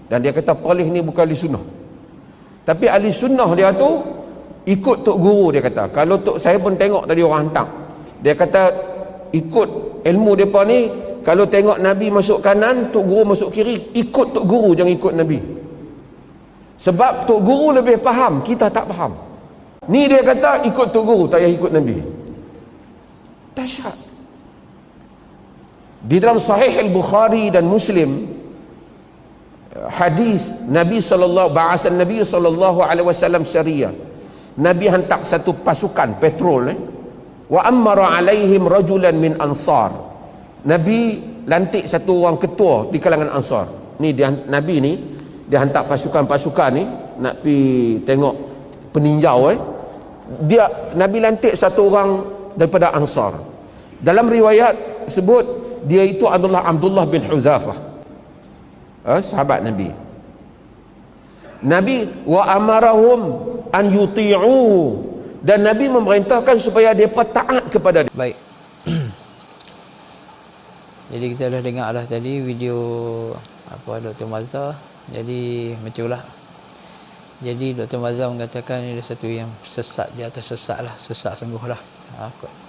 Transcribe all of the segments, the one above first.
Dan dia kata Perlis ni bukan ahli sunnah. Tapi ahli sunnah dia tu ikut tok guru, dia kata. Kalau tok saya pun tengok tadi orang hantar. Dia kata ikut ilmu depa ni, kalau tengok Nabi masuk kanan, tok guru masuk kiri, ikut tok guru, jangan ikut Nabi. Sebab tok guru lebih faham, kita tak faham. Ni dia kata ikut tok guru, tak payah ikut Nabi. Dahsyat. Di dalam Sahih Al-Bukhari dan Muslim, hadis Nabi sallallahu alaihi wasallam syariah. Nabi hantar satu pasukan patrol wa amara alaihim rajulan min ansar. Nabi lantik satu orang ketua di kalangan ansar. Ni dia, Nabi ni dia hantar pasukan-pasukan ni nak pi tengok peninjau Dia Nabi lantik satu orang daripada ansar. Dalam riwayat sebut dia itu adalah Abdullah bin Huzafah, sahabat Nabi. Nabi wa amarahum an yuti'u, dan Nabi memerintahkan supaya mereka taat kepada dia. Baik. Jadi kita dah dengar dah tadi video apa Dr. Mazhar. Jadi macam lah. Jadi Dr. Mazhar mengatakan ini satu yang sesat, di atas sesat lah, sesat sungguh lah.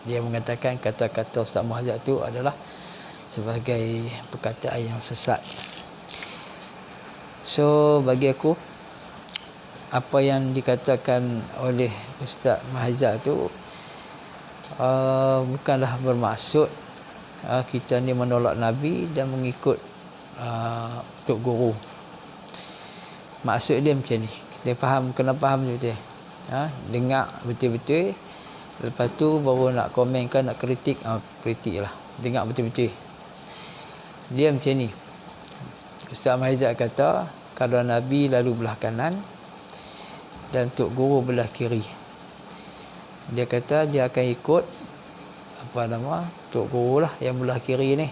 Dia mengatakan kata-kata Ustaz Muhazzab tu adalah sebagai perkataan yang sesat. So bagi aku, apa yang dikatakan oleh Ustaz Muhazzab tu bukanlah bermaksud kita ni menolak Nabi dan mengikut tok guru. Maksud dia macam ni, dia faham, kena faham betul. Dengar betul-betul, lepas tu baru nak komen kan, nak kritik, kritik lah. Dengar betul-betul. Dia macam ni. Ustaz Muhazzab kata kalau Nabi lalu belah kanan dan tok guru belah kiri, dia kata dia akan ikut tok guru lah yang belah kiri ni.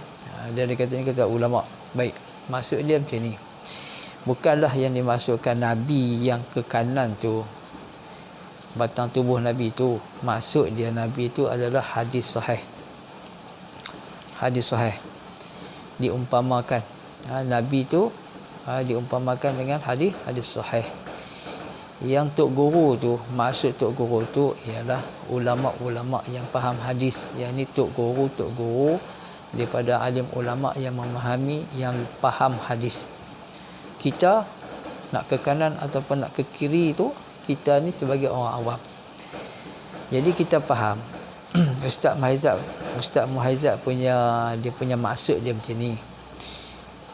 Dia kata ulama. Baik, maksud dia macam ni. Bukanlah yang dimasukkan Nabi yang ke kanan tu batang tubuh Nabi tu. Maksud dia Nabi tu adalah hadis sahih. Hadis sahih diumpamakan, Nabi tu diumpamakan dengan hadis sahih. Yang tok guru tu, maksud tok guru tu ialah ulama-ulama yang faham hadis. Yang ni tok guru daripada alim ulama yang memahami, yang faham hadis. Kita nak ke kanan ataupun nak ke kiri tu, kita ni sebagai orang awam. Jadi kita faham Ustaz Muhazzab punya maksud dia macam ni.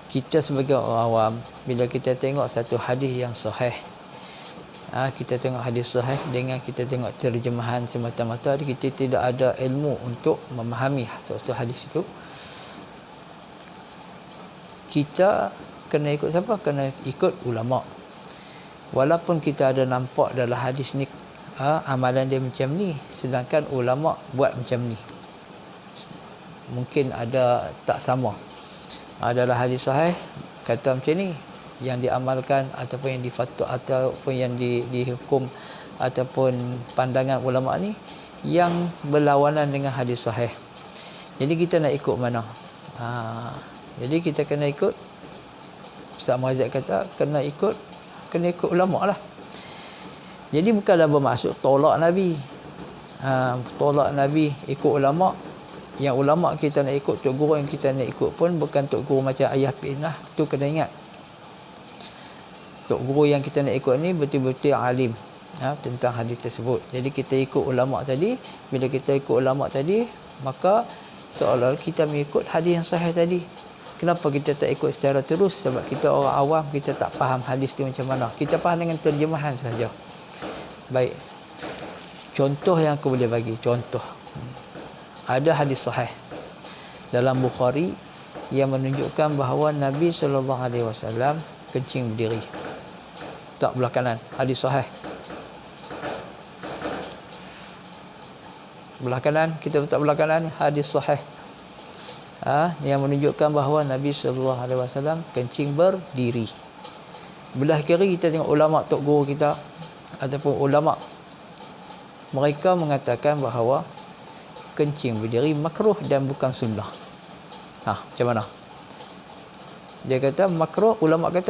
Kita sebagai orang awam, bila kita tengok satu hadis yang sahih, kita tengok hadis sahih dengan kita tengok terjemahan semata-mata, kita tidak ada ilmu untuk memahami satu hadis itu, kita kena ikut siapa? Kena ikut ulama. Walaupun kita ada nampak dalam hadis ni amalan dia macam ni, sedangkan ulama buat macam ni, mungkin ada tak sama. Dalam hadis sahih kata macam ni, yang diamalkan ataupun yang difatwa ataupun yang dihukum ataupun pandangan ulama ni yang berlawanan dengan hadis sahih. Jadi kita nak ikut mana? Jadi kita kena ikut, Ustaz Muhazzab kata kena ikut ulama lah. Jadi bukanlah bermaksud tolak Nabi. Tolak Nabi, ikut ulama. Yang ulama kita nak ikut, tok guru yang kita nak ikut pun bukan tok guru macam ayah pinah. Tu kena ingat. Tok guru yang kita nak ikut ni betul-betul alim tentang hadis tersebut. Jadi kita ikut ulama tadi. Bila kita ikut ulama tadi, maka seolah kita mengikut hadis yang sahih tadi. Kenapa kita tak ikut secara terus? Sebab kita orang awam, kita tak faham hadis tu macam mana. Kita faham dengan terjemahan saja. Baik. Contoh yang aku boleh bagi, contoh. Ada hadis sahih dalam Bukhari yang menunjukkan bahawa Nabi SAW kencing berdiri, tak belah kanan. Hadis sahih. Belah kanan, kita letak belah kanan, hadis sahih. Yang menunjukkan bahawa Nabi SAW kencing berdiri. Belah kiri kita tengok ulama tok guru kita ataupun ulama, mereka mengatakan bahawa kencing berdiri makruh dan bukan sunnah. Macam mana? Dia kata makruh, ulama kata